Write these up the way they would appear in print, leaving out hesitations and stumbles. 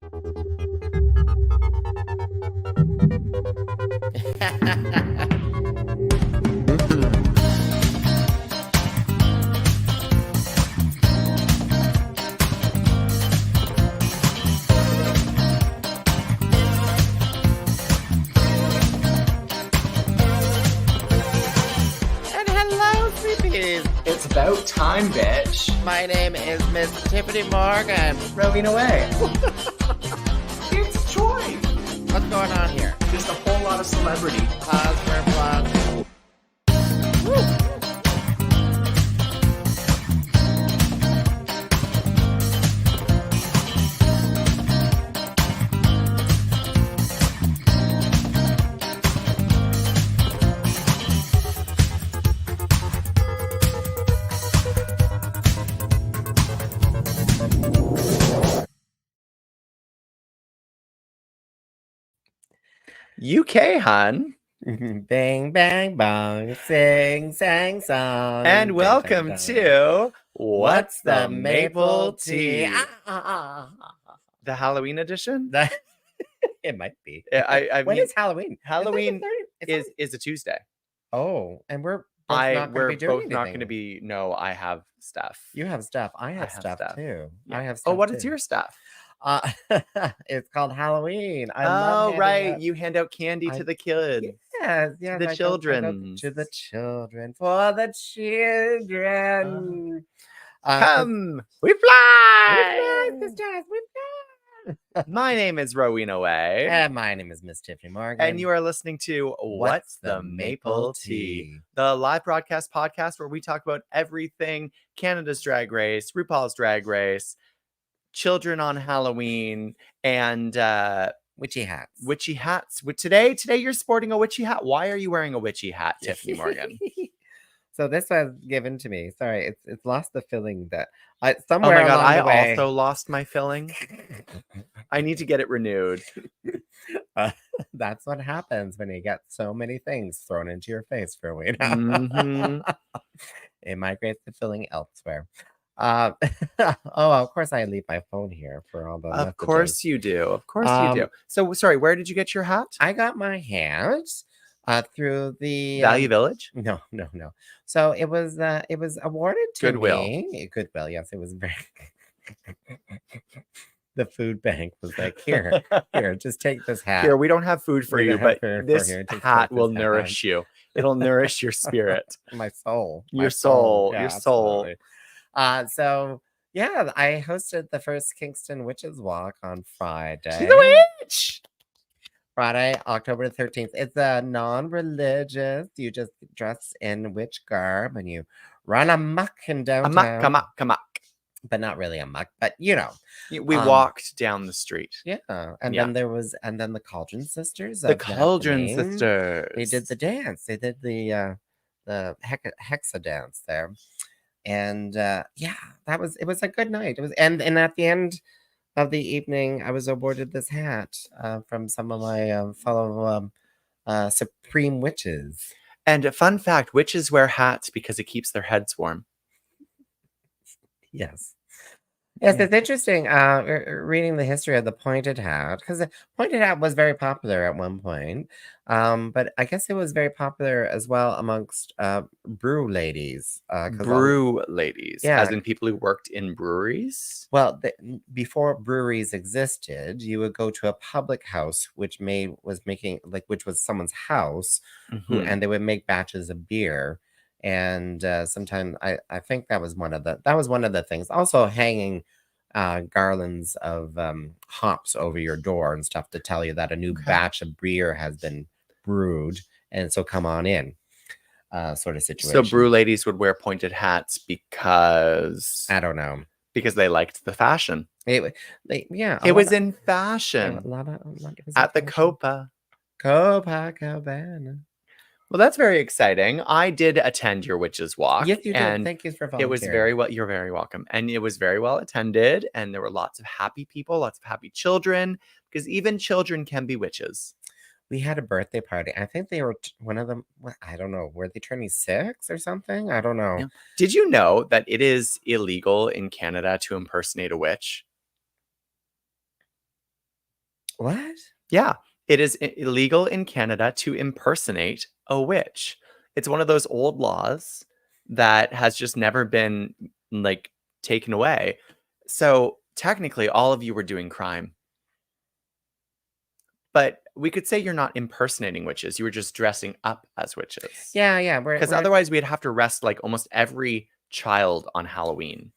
And hello, sleepies. It's about time, bitch. My name is Miss Tiffany Morgan. Roving away. It's Troy. What's going on here? Just a whole lot of celebrity. Pause for applause. UK, hun. Bang, bang, bong, sing, sang, song. And Dun, welcome dun, dun. to What's the Maple Tea? The Halloween edition? That- it might be. I When mean, is Halloween? Halloween It's is a Tuesday. Oh, and we're both not going to We're be doing both not going to anything. be. No, I have stuff. You have stuff. I have have stuff, stuff. too. Yeah. I have stuff. Oh, what is too. your stuff? It's called Halloween. I love handing right. out- You hand out candy I- to the kids. Yes, the I go children. to the children, for the children. Come, we We fly. fly, sisters, we fly. My name is Rowena Way. And my name is Miss Tiffany Morgan. And you are listening to What's the Maple Tea? The live broadcast podcast where we talk about everything Canada's Drag Race, RuPaul's Drag Race, children on Halloween, and Witchy hats. witchy hats. Today you're sporting a witchy hat. Why are you wearing a witchy hat, Tiffany Morgan? So this was given to me. Sorry, it's lost the filling that Oh somewhere my god, along I the way. also lost my filling. I need to get it renewed. That's what happens when you get so many things thrown into your face for a week. Mhm. It migrates the filling elsewhere. Oh, of course I leave my phone here for all the Of messages. course you do. Of course you do. So sorry, where did you get your hat? I got my hat through the Value Village? No. So it was awarded to Goodwill. me. Goodwill, yes, it was very. The food bank was like, here, just take this hat. Here, we don't have food for We you, don't have but food for this you. Just hat take will this hat nourish you. It'll nourish your spirit. My soul. Your soul. Yeah, Your soul. absolutely. So yeah, I hosted the first Kingston Witches Walk on Friday. She's a witch. Friday, October 13th. It's a non-religious. You just dress in witch garb and you run amok in downtown. Come on. But not really amok, but you know. We walked down the street. Yeah. And Yeah. then the Cauldron Sisters. The of Cauldron Bethany. Sisters. They did the dance. They did the hexa dance there. And it was a good night. It was and at the end of the evening, I was awarded this hat from some of my fellow supreme witches. And a fun fact, witches wear hats because it keeps their heads warm. Yes, Yeah. it's interesting reading the history of the pointed hat, because the pointed hat was very popular at one point, but I guess it was very popular as well amongst brew ladies. 'Cause Brew ladies. Yeah. As in people who worked in breweries. Well, before breweries existed, you would go to a public house, which was someone's house, Mhm. and they would make batches of beer. And sometimes I think that was one of the things. Also, hanging garlands of hops over your door and stuff to tell you that a new Okay. batch of beer has been brewed, and so come on in, sort of So situation. brew ladies would wear pointed hats because I don't know. they liked the fashion. It Was in fashion it was at the in fashion. Copa. Copacabana. Well, that's very exciting. I did attend your witches walk. Yes, you did. And Thank you for it was volunteering. very well. You're very welcome. And it was very well attended. And there were lots of happy people, lots of happy children, because even children can be witches. We had a birthday party. I think they were one of them. I don't know. Were they turning 6 or something? I don't know. Yeah. Did you know that it is illegal in Canada to impersonate a witch? What? Yeah, it is illegal in Canada to impersonate a witch. It's one of those old laws that has just never been like taken away. So technically, all of you were doing crime. But we could say you're not impersonating witches. You were just dressing up as witches. Yeah, yeah. Because otherwise, we'd have to arrest like almost every child on Halloween.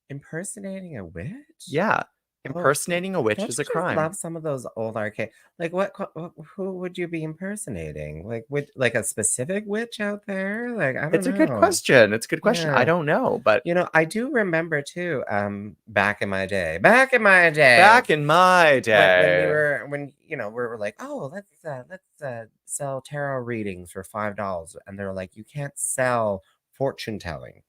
impersonating a witch. Yeah. Oh, Impersonating a witch don't is you a just crime. love some of those old arcade? Like who would you be impersonating? Like a specific witch out there? Like I don't It's a good know. question. It's a good question. I Yeah. don't know, but You know, I do remember too. Back in my day. Back in my day. back in my when day, when you know we were like, oh, let's sell tarot readings for $5, and they're like, you can't sell fortune telling.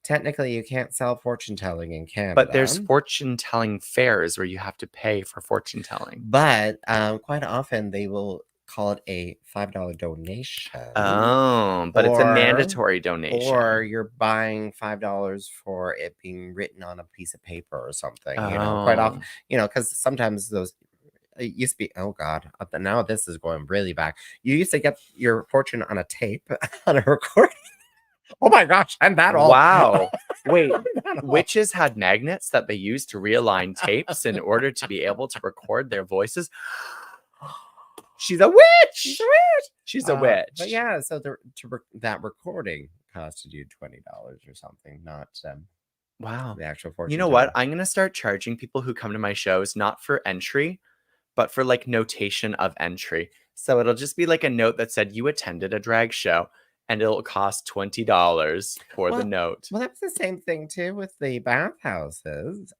Technically, you can't sell fortune telling in Canada. but there's fortune telling fairs where you have to pay for fortune telling. But quite often they will call it a $5 donation. Oh, but it's a Or- mandatory donation. Or you're buying $5 for it being written on a piece of paper or something. You know, quite often, Oh. you know, because sometimes those it used to be, oh God, now this is going really back. You used to get your fortune on a tape, on a recording. Oh my gosh, I'm that old. Wow. Wait, I'm that old. witches had magnets that they used to realign tapes in order to be able to record their voices. She's a witch. She's a witch. She's a witch. But yeah, so that recording costed you $20 or something, not Wow. the actual fortune. You know what? I'm going to start charging people who come to my shows not for entry, but for like notation of entry. So it'll just be like a note that said you attended a drag show and it'll cost $20 for the Well, note. Well, that's the same thing too with the bathhouses.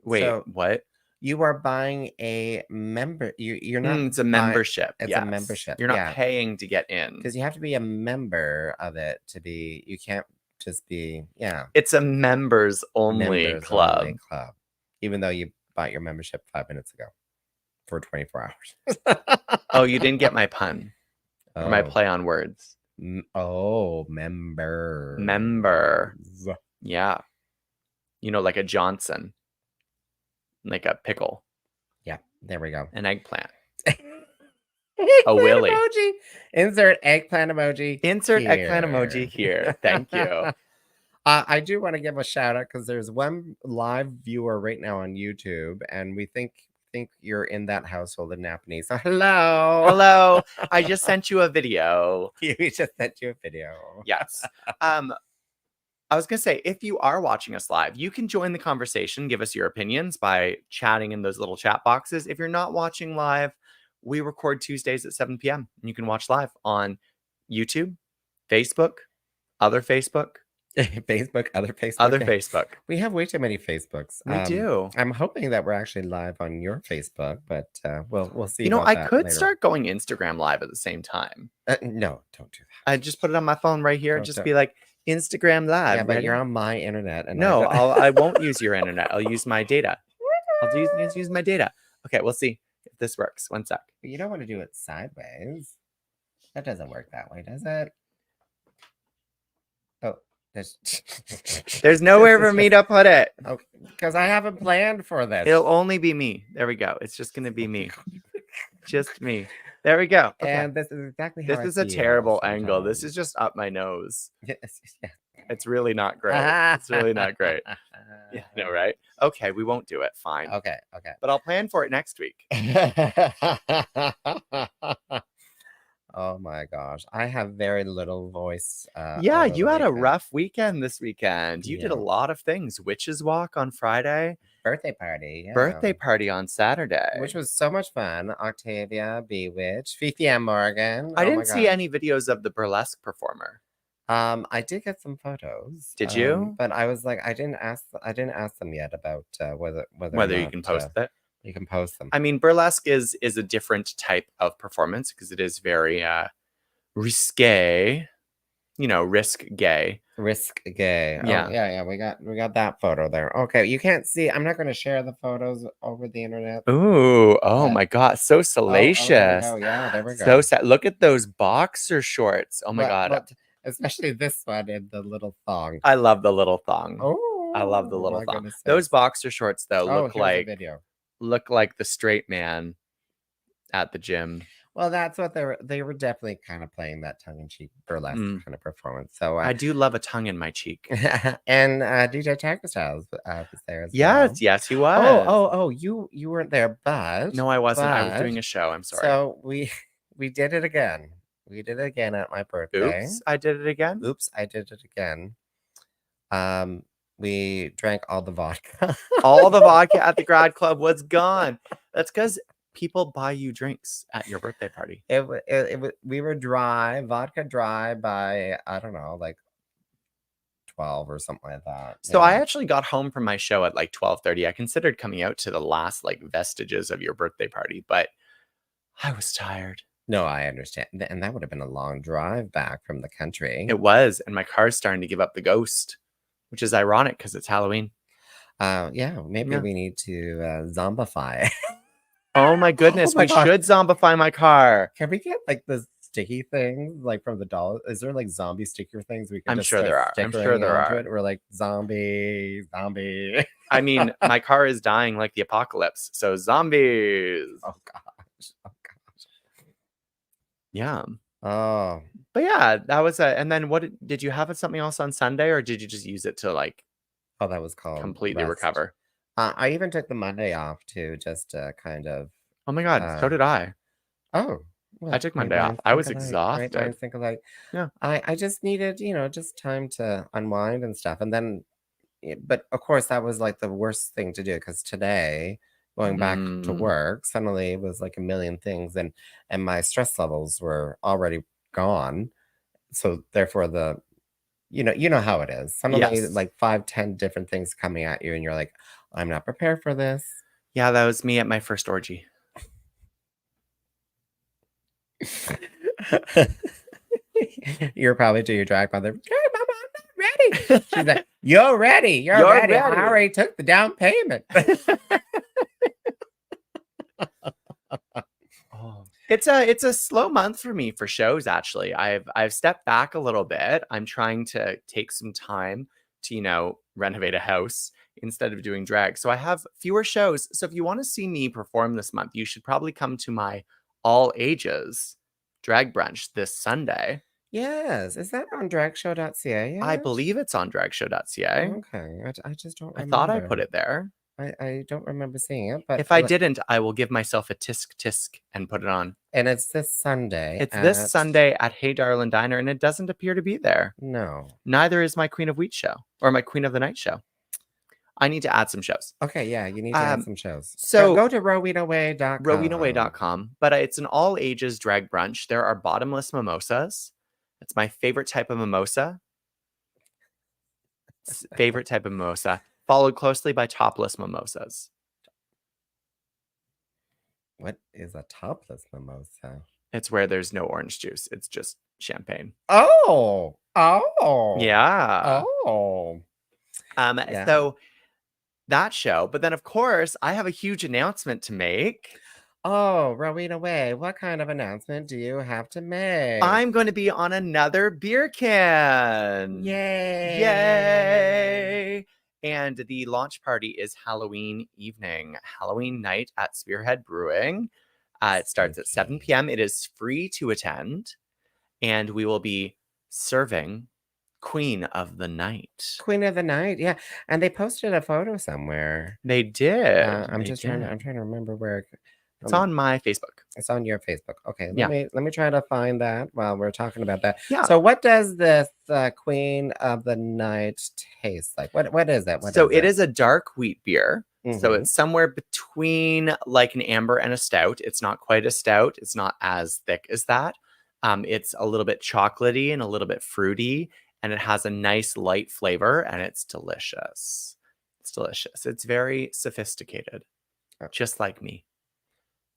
Wait, so what? you are buying a member. You're not. It's a membership. It's a yes. membership, You're not yeah. paying to get in. Because you have to be a member of it to be. You can't just be. Yeah. It's a members only members club. only club. Even though you bought your membership 5 minutes ago for 24 hours. Oh, you didn't get my pun or my Oh. play on words. Member. Member. Yeah. You know, like a Johnson, like a pickle, Yeah, there we go. an eggplant. Eggplant willy. emoji. Insert eggplant emoji. Insert eggplant emoji here. Thank you. I do want to give a shout out because there's one live viewer right now on YouTube, and we think you're in that household in Napanee. So hello. Hello. I just sent you a video. We just sent you a video. Yes. I was going to say, if you are watching us live, you can join the conversation, give us your opinions by chatting in those little chat boxes. If you're not watching live, we record Tuesdays at 7 p.m. and you can watch live on YouTube, Facebook, other Facebook, Facebook, other Facebook. other Facebook. We have way too many Facebooks. We do. I'm hoping that we're actually live on your Facebook, but we'll see. You know, about I that could later. start going Instagram live at the same time. No, don't do that. I just put it on my phone right here and Don't just do be like, Instagram live. Yeah, but ready? you're on my internet, and No, I don't- I won't use your internet. I'll use my data. I'll use my data. Okay, we'll see if this works. One sec. You don't want to do it sideways. That doesn't work that way, does it? Oh, There's nowhere for me to put it. Okay, because I haven't planned for this. It'll only be me. There we go. It's just gonna be me. Just me. There we go. Okay. And this is exactly how This I is a feel terrible angle. This sometimes. is just up my nose. Yes, yeah. It's really not great. It's really not great. Yeah, no, right? Okay, we won't do it. Fine. Okay, okay. But I'll plan for it next week. Oh my gosh. I have very little voice. Yeah, over you the had a weekend. rough weekend this weekend. You did a Yeah. lot of things. Witches Walk on Friday, birthday party. Yeah. birthday party on Saturday. Which was so much fun. Octavia, Bewitched, Fifi and Morgan. I Oh my didn't see gosh. any videos of the burlesque performer. I did get some photos. Did you? But I was like, I didn't ask them yet about whether or Whether you not, can post it. You can post them. I mean, burlesque is a different type of performance because it is very risque, you know, risk gay. Risk gay. Yeah. Oh, yeah. We got that photo there. Okay, you can't see. I'm not going to share the photos over the internet. Ooh, oh Yeah. my God, so Oh, salacious. there we go. Yeah, there we go. So sad. Look at those boxer shorts. Oh my God. But especially this one in the little thong. I love the little thong. Oh, I love the little my thong. goodness Those sakes. boxer shorts though Oh, look here's a like video. look like the straight man at the gym. Well, that's what they were definitely kind of playing that tongue-in-cheek burlesque Mm. kind of performance. So, I do love a tongue in my cheek. and DJ Textiles was there as well. Yes, he was. Oh, you weren't there, but No, I wasn't. I was but- doing a show. I'm sorry. So we did it again. We did it again at my birthday. Oops, I did it again. Oops, I did it again. We drank all the vodka. All the vodka at the grad club was gone. That's because people buy you drinks at your birthday party. We were vodka dry by, I don't know, like 12 or something like that. So I actually got home from my show at like 12:30. I considered coming out to the last like vestiges of your birthday party, but I was tired. No, I understand. And that would have been a long drive back from the country. It was, and my car's starting to give up the ghost, which is ironic because it's Halloween. Yeah, maybe Yeah. we need to zombify. Oh my goodness, Oh my we God. should zombify my car. Can we get like the sticky things like from the dollar? Is there like zombie sticker things we can I'm just sure start there are. I'm sure stickering there onto are. it? We're like zombie. I mean, my car is dying like the apocalypse. So zombies. Oh gosh. Oh gosh. Yeah. Oh. But yeah, that was a. And then what did you have something else on Sunday, or did you just use it to like Oh, that was called completely rest. recover? I even took the Monday off too, just to kind of. Oh my God, so did I. Oh, well, I took great Monday off. minds I think was alike, great exhausted. minds think alike. Yeah. I just needed, just time to unwind and stuff. And then, but of course, that was like the worst thing to do because today, going back to Mm. work, suddenly it was like a million things, and my stress levels were already gone. So therefore, you know how it is. Suddenly, Yes. like 5, 10 different things coming at you, and you're like, I'm not prepared for this. Yeah, that was me at my first orgy. You're probably to your drag mother. Hey, Mama, I'm not ready. She's like, you're ready. You're, You're ready. ready." I already took the down payment. Oh. It's a slow month for me for shows. Actually, I've stepped back a little bit. I'm trying to take some time to renovate a house instead of doing drag. So I have fewer shows. So if you want to see me perform this month, you should probably come to my all ages drag brunch this Sunday. Yes. Is that on dragshow.ca? I yet? believe it's on dragshow.ca. Okay. I just don't I remember. thought I put it there. I don't remember seeing it. But If I didn't, I will give myself a tisk and put it on. And it's this Sunday. It's this at- Sunday at Hey Darlin' Diner, and it doesn't appear to be there. No. Neither is my Queen of Wheat show or my Queen of the Night show. I need to add some shows. Okay. Yeah. You need to add some shows. so- go to rowenaway.com. rowenaway.com, but it's an all ages drag brunch. There are bottomless mimosas. It's my favorite type of mimosa. Favorite type of mimosa, followed closely by topless mimosas. What is a topless mimosa? It's where there's no orange juice. It's just champagne. Oh. Yeah. Oh. Yeah. So that show, but then of course I have a huge announcement to make. Oh, Rowena Way, what kind of announcement do you have to make? I'm going to be on another beer can. Yay. Yay! And the launch party is Halloween evening, Halloween night at Spearhead Brewing. It starts at 7 p.m. It is free to attend, and we will be serving Queen of the Night. Queen of the Night, yeah. And they posted a photo somewhere. They did. I'm They just trying to did. remember where. It's on my Facebook. It's on your Facebook. Okay, Yeah. let me try to find that while we're talking about that. Yeah. So what does this Queen of the Night taste like? What is it? So it is a dark wheat beer. So Mhm. it's somewhere between like an amber and a stout. It's not quite a stout. It's not as thick as that. It's a little bit chocolatey and a little bit fruity, and it has a nice light flavor, and it's delicious. It's delicious. It's very sophisticated, Oh. just like me.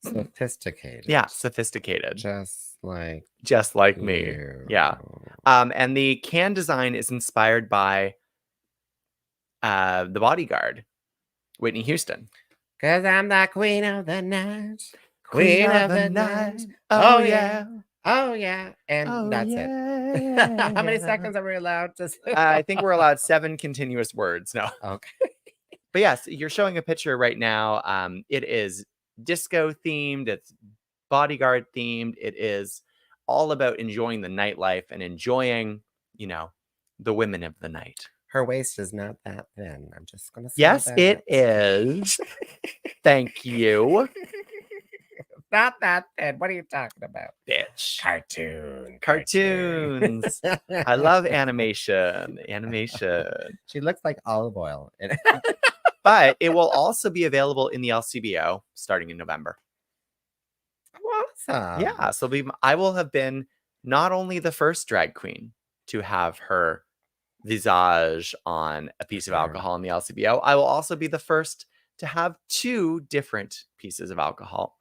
Sophisticated. Yeah, sophisticated, Just like just like me. you. Yeah. And the can design is inspired by The Bodyguard, Whitney Houston. 'Cause I'm the queen of the night. Queen of the night. Oh, Oh, yeah. Oh yeah. And Oh, that's it. yeah. How many seconds are we allowed to say? I think we're allowed 7 continuous words. No. Okay. But yes, you're showing a picture right now. It is disco themed. It's bodyguard themed. It is all about enjoying the nightlife and enjoying, the women of the night. Her waist is not that thin. I'm just gonna say Yes, that. it is. Thank you, Not that thin. What are you talking about? bitch. Cartoons. I love animation. She looks like olive oil. But it will also be available in the LCBO starting in November. Awesome. Yeah, so I will have been not only the first drag queen to have her visage on a piece of Sure. alcohol in the LCBO, I will also be the first to have 2 different pieces of alcohol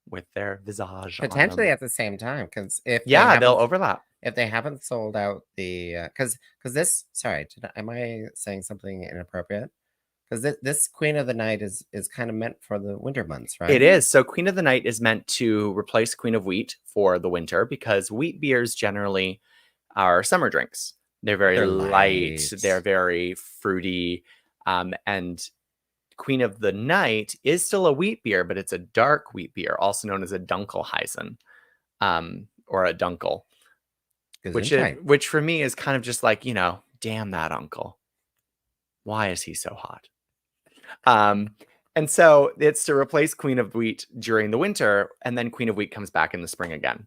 with their visage on Potentially them. at the same time, because if Yeah, they'll overlap. if they haven't sold out the because this am I saying something inappropriate? Because this Queen of the Night is kind of meant for the winter months, right? It is. So Queen of the Night is meant to replace Queen of Wheat for the winter because wheat beers generally are summer drinks. They're very They're light. light. They're very fruity. And Queen of the Night is still a wheat beer, but it's a dark wheat beer, also known as a Dunkelheisen, or a Dunkel, which for me is kind of just like, damn that uncle. Why is he so hot? And so it's to replace Queen of Wheat during the winter, and then Queen of Wheat comes back in the spring again.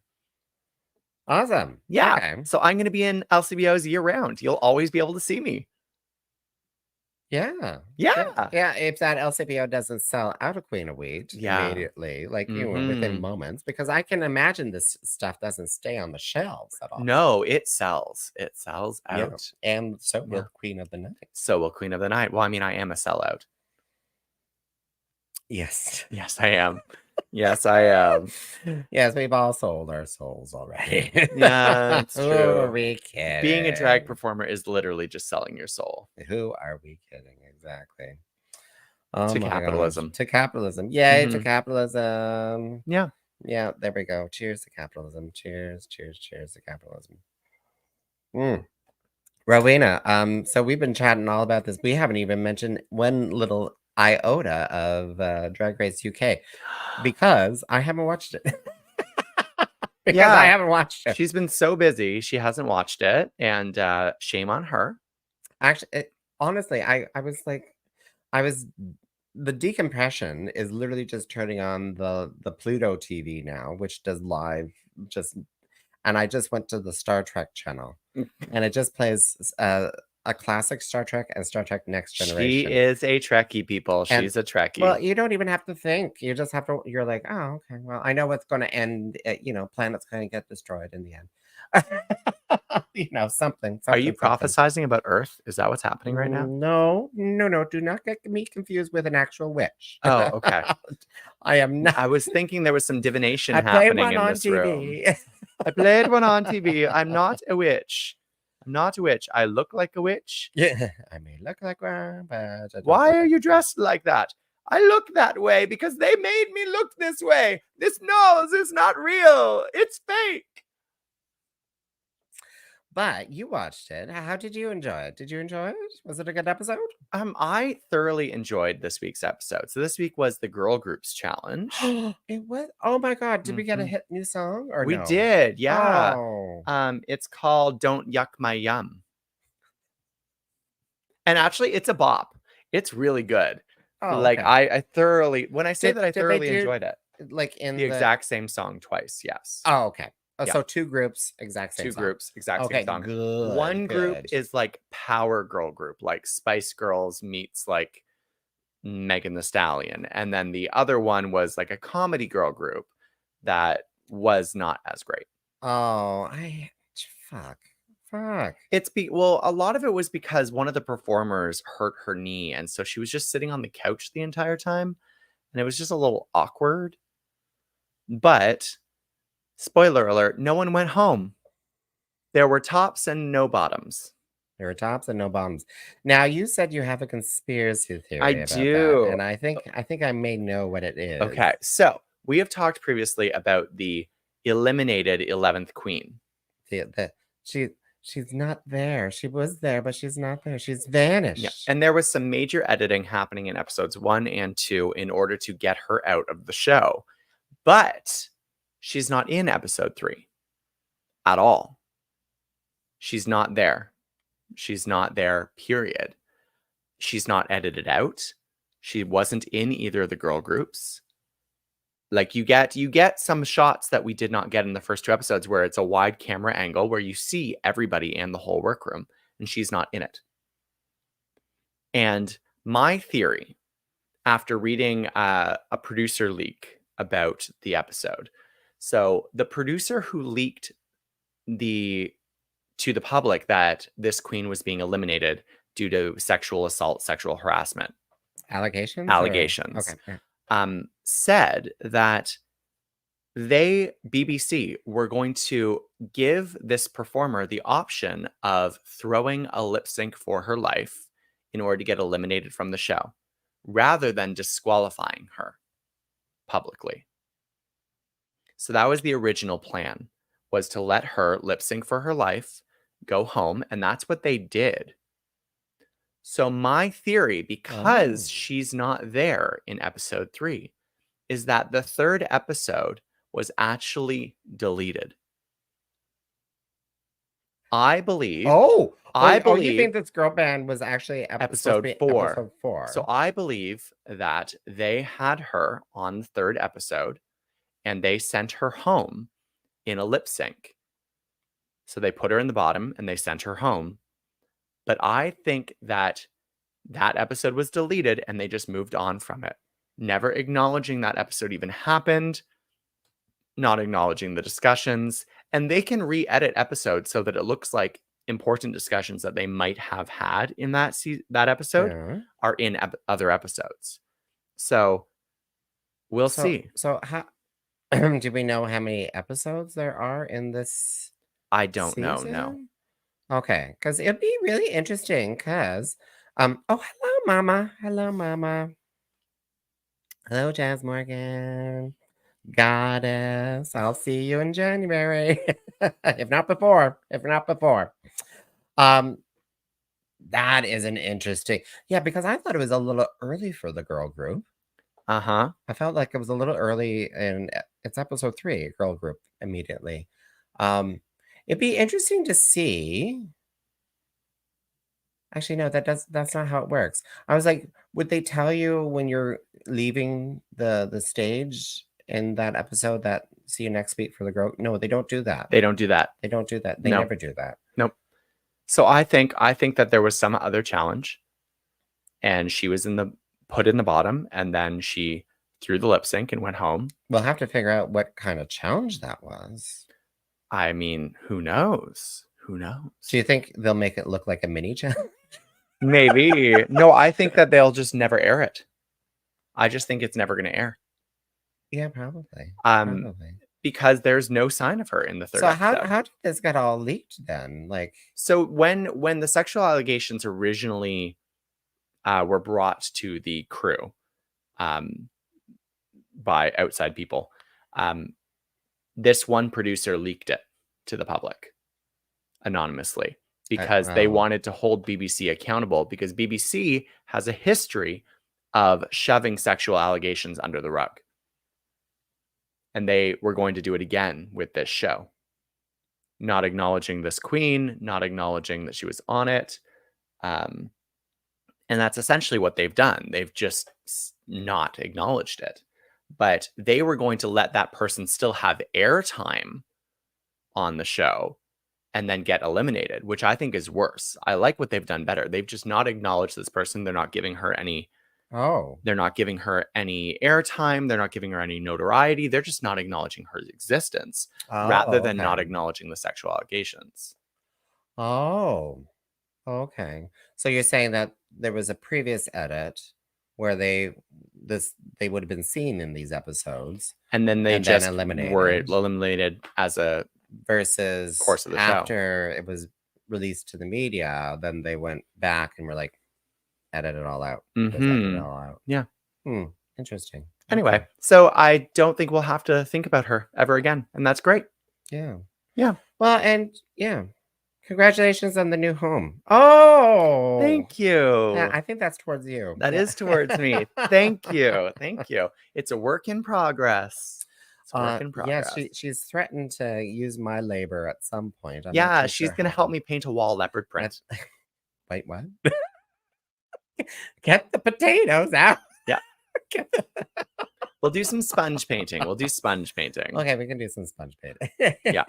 Awesome. Yeah. Okay. So I'm going to be in LCBOs year round. You'll always be able to see me. Yeah. Yeah. Yeah. If that LCBO doesn't sell out of Queen of Wheat Yeah. immediately, like within moments, because I can imagine this stuff doesn't stay on the shelves at all. No, it sells. It sells Yeah. out. And so will Yeah. Queen of the Night. So will Queen of the Night. Well, I mean, I am a sellout. Yes. Yes, I am. Yes, I am. Yes, we've all sold our souls already. Yeah, it's Who true. are we kidding? Being a drag performer is literally just selling your soul. Who are we kidding? Exactly. To my gosh. capitalism. To capitalism. Yay, to Mhm. capitalism. Yeah. Yeah, there we go. Cheers to capitalism. Cheers to capitalism. Rowena, so we've been chatting all about this. We haven't even mentioned one little iota of Drag Race UK because I haven't watched it. Because I Yeah. haven't watched it. She's been so busy. She hasn't watched it. And shame on her. Actually, honestly, I was like, the decompression is literally just turning on the Pluto TV now, which does live and I just went to the Star Trek channel and it just plays a classic Star Trek and Star Trek Next Generation. She is a Trekkie, people. And- She's a Trekkie. Well, you don't even have to think. You just have to, you're like, oh, okay, well, I know what's going to end, planet's going to get destroyed in the end. Something. Are you something. prophesizing about Earth? Is that what's happening right now? No. Do not get me confused with an actual witch. Oh, okay. I am not. I was thinking there was some divination I played happening one in on this room. TV. I played one on TV. I'm not a witch. I'm not a witch. I look like a witch. Yeah, I may look like one, but I don't Why look are like you one. dressed like that? I look that way because they made me look this way. This nose is not real. It's fake. But you watched it. How did you enjoy it? Did you enjoy it? Was it a good episode? I thoroughly enjoyed this week's episode. So this week was the girl groups challenge. It was. Oh my god! Did we get a Mhm. hit new song or We no? did, yeah. Oh. It's called "Don't Yuck My Yum," and actually, it's a bop. It's really good. Okay. I thoroughly, when I say Did- that, I did they thoroughly do enjoyed it. like in The exact same song twice. Yes, Oh, okay. Oh, Yeah. so two groups, exact same two song. groups, exact Okay, same song. good. One group good. is like power girl group, like Spice Girls meets like Megan Thee Stallion, and then the other one was like a comedy girl group that was not as great. Oh, fuck. It's well, a lot of it was because one of the performers hurt her knee, and so she was just sitting on the couch the entire time, and it was just a little awkward. But spoiler alert, no one went home. There were tops and no bottoms. There were tops and no bottoms. Now you said you have a conspiracy theory. I about do. that, and I think I may know what it is. Okay, so we have talked previously about the eliminated 11th queen. she's not there. She was there, but she's not there. She's Yeah. vanished. And there was some major editing happening in episodes 1 and 2 in order to get her out of the show. But she's not in episode 3 at all. She's not there. She's not there, period. She's not edited out. She wasn't in either of the girl groups. Like you get some shots that we did not get in the first 2 episodes where it's a wide camera angle where you see everybody and the whole workroom, and she's not in it. And my theory, after reading a producer leak about the episode, so the producer who leaked to the public that this queen was being eliminated due to sexual assault, sexual harassment, Allegations? allegations, Okay. Yeah. said that BBC were going to give this performer the option of throwing a lip sync for her life in order to get eliminated from the show, rather than disqualifying her publicly. So that was the original plan, was to let her lip sync for her life, go home, and that's what they did. So my theory, because Oh. she's not there in episode 3, is that the 3rd episode was actually deleted. I believe. Oh, I you believe think this girl band was actually supposed to be episode 4. Episode 4. So I believe that they had her on the 3rd episode and they sent her home in a lip sync. So they put her in the bottom and they sent her home. But I think that episode was deleted and they just moved on from it, never acknowledging that episode even happened, not acknowledging the discussions. And they can re-edit episodes so that it looks like important discussions that they might have had in that episode Yeah. are in other episodes. So we'll see. So how do we know how many episodes there are in this I don't know. No. season? Okay, because it'd be really interesting. Because, oh, hello, Mama. Hello, Mama. Hello, Jazz Morgan. Goddess. I'll see you in January, if not before. If not before. That is an interesting. Yeah, because I thought it was a little early for the girl group. Uh-huh. I felt like it was a little early, and it's episode 3, girl group immediately. It'd be interesting to see. Actually, no, that's not how it works. I was like, would they tell you when you're leaving the stage in that episode that see you next week for the girl? No, they don't do that. They don't do that. They don't do that. They No. never do that. Nope. So I think that there was some other challenge and she was put in the bottom and then she threw the lip sync and went home. We'll have to figure out what kind of challenge that was. I mean, who knows? Who knows? Do you think they'll make it look like a mini challenge? Maybe. No, I think that they'll just never air it. I just think it's never going to air. Yeah, probably. Because there's no sign of her in the 3rd So episode. how did this get all leaked then? Like, So when the sexual allegations originally were brought to the crew by outside people, this one producer leaked it to the public anonymously because they wanted to hold BBC accountable, because BBC has a history of shoving sexual allegations under the rug. And they were going to do it again with this show. Not acknowledging this queen, not acknowledging that she was on it. And that's essentially what they've done. They've just not acknowledged it. But they were going to let that person still have airtime on the show and then get eliminated, which I think is worse. I like what they've done better. They've just not acknowledged this person. They're not giving her any they're not giving her any airtime. They're not giving her any notoriety. They're just not acknowledging her existence rather than not acknowledging the sexual allegations. Oh, okay. So you're saying that there was a previous edit where they would have been seen in these episodes, and then they just eliminated. were eliminated as a versus course of the after it was released to the media. Then they went back and were like, edit it all out. Just edit it all out. Yeah. Interesting. Anyway, Okay. so I don't think we'll have to think about her ever again, and that's great. Yeah. Yeah. Well, and yeah, Congratulations on the new home. Oh, Thank you. yeah, I think that's towards you. That Yeah. is towards me. Thank you. Thank you. It's a work in progress. It's a work in Yeah, progress. she's threatened to use my labor at some point. I'm not Yeah, too she's sure gonna help how. me paint a wall leopard print. That's- Wait, what? Get the potatoes out. Yeah. Get the- We'll do some sponge painting. We'll do sponge painting. Okay, we can do some sponge painting. Yeah.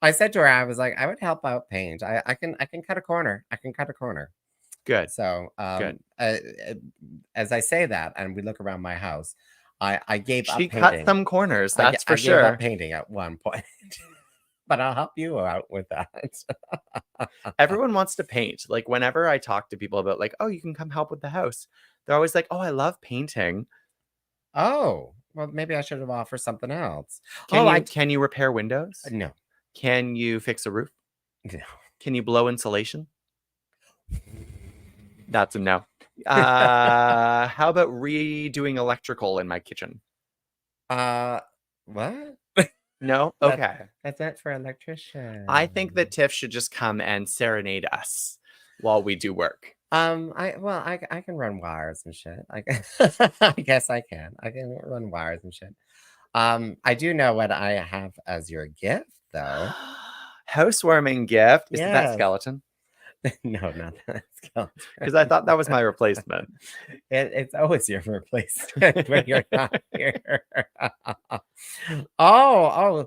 I said to her, I was like, I would help out paint. I can cut a corner. I can cut a corner. Good. So Good. as I say that, and we look around my house, I gave up She painting. cut some corners, that's for I gave sure. up painting at one point. But I'll help you out with that. Everyone wants to paint. Like whenever I talk to people about like, oh, you can come help with the house, they're always like, oh, I love painting. Oh, well, maybe I should have offered something else. Can you repair windows? No. Can you fix a roof? No. Can you blow insulation? That's a no. How about redoing electrical in my kitchen? What? No? That- Okay. That's it for electrician. I think that Tiff should just come and serenade us while we do work. I can run wires and shit. I guess I can. I can run wires and shit. I do know what I have as your gift though. Housewarming gift. Is that Yes. skeleton? No, not that skeleton. Because I thought that was my replacement. It's always your replacement when you're not here. Oh,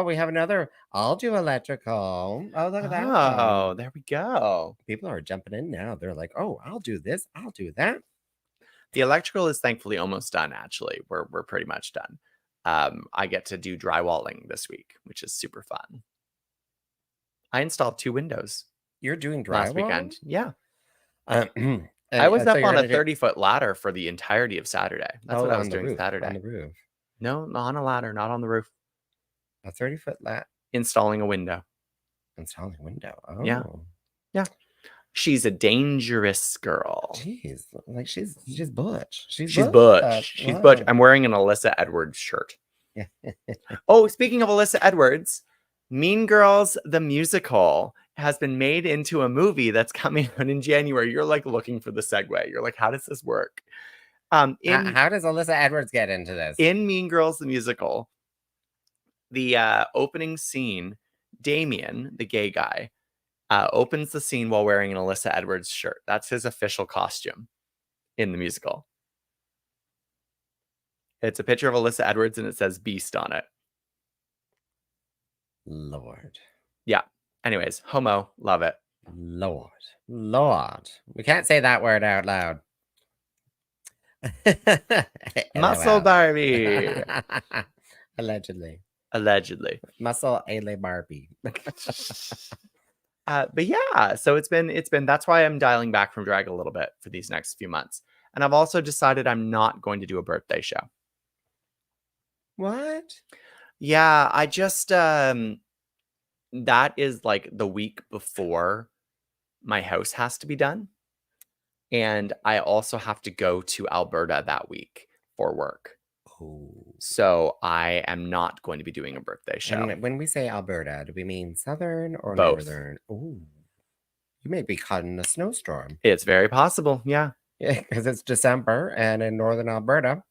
we have another. I'll do electrical. Oh, look at that. Oh, there we go. People are jumping in now. They're like, oh, I'll do this. I'll do that. The electrical is thankfully almost done, actually. We're pretty much done. I get to do drywalling this week, which is super fun. I installed 2 windows You're doing drywall last weekend. Yeah. I I was up on a 30-foot ladder for the entirety of Saturday. That's what I was doing On the Saturday. roof. No, not on a ladder, not on the roof. A 30-foot lat Installing a window. installing window. Oh, Yeah. She's a dangerous girl. Jeez, like she's butch. She's butch. She's butch. Wow. I'm wearing an Alyssa Edwards shirt. Yeah. Oh, speaking of Alyssa Edwards, Mean Girls the musical has been made into a movie that's coming out in January. You're like looking for the segue. You're like, how does this work? How does Alyssa Edwards get into this? In Mean Girls the musical, the opening scene, Damien, the gay guy, opens the scene while wearing an Alyssa Edwards shirt. That's his official costume in the musical. It's a picture of Alyssa Edwards and it says Beast on it. Lord. Yeah. Anyways, homo, love it. Lord. We can't say that word out loud. Muscle LOL. Barbie. Allegedly. Allegedly. Muscle Ale Barbie. But yeah, so it's been that's why I'm dialing back from drag a little bit for these next few months. And I've also decided I'm not going to do a birthday show. What? Yeah, I just that is like the week before my house has to be done. And I also have to go to Alberta that week for work. Oh. So I am not going to be doing a birthday show. And when we say Alberta, do we mean southern or Both. northern? Oh. You may be caught in a snowstorm. It's very possible. Yeah. Yeah, because it's December and in northern Alberta,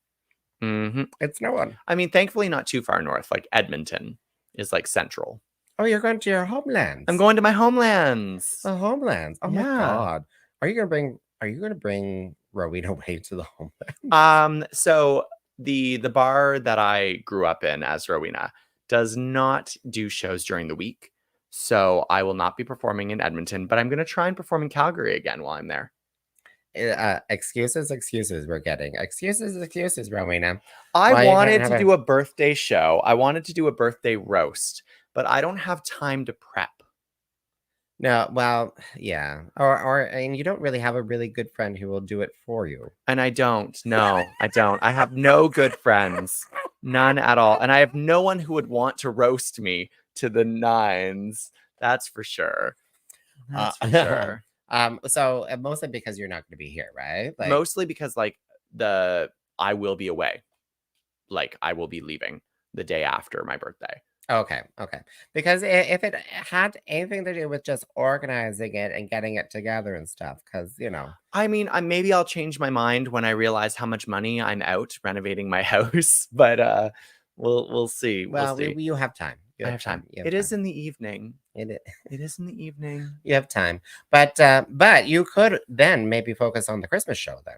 Hmm. it's snowing. I mean, thankfully not too far north. Like Edmonton is like central. Oh, you're going to your homelands. I'm going to my homelands. the homelands. Oh my Yeah. god. Are you gonna bring Rowena away to the homeland? So the bar that I grew up in as Rowena does not do shows during the week. So I will not be performing in Edmonton, but I'm going to try and perform in Calgary again while I'm there. Excuses we're getting. Excuses, Rowena. I Why you can't wanted have to a- do a birthday show. I wanted to do a birthday roast, but I don't have time to prep. No, well, yeah. And you don't really have a really good friend who will do it for you. And I don't. No, I don't. I have no good friends. None at all. And I have no one who would want to roast me to the nines. That's for sure. That's for sure. So mostly because you're not going to be here, right? Like, Mostly because I will be away. Like I will be leaving the day after my birthday. Okay, okay. Because if it had anything to do with just organizing it and getting it together and stuff, because I mean, maybe I'll change my mind when I realize how much money I'm out renovating my house, but we'll see. We'll well, see. you have time. You I have have time. time. You have It is time. in the evening. It is. It is in the evening. You have time. But you could then maybe focus on the Christmas show then.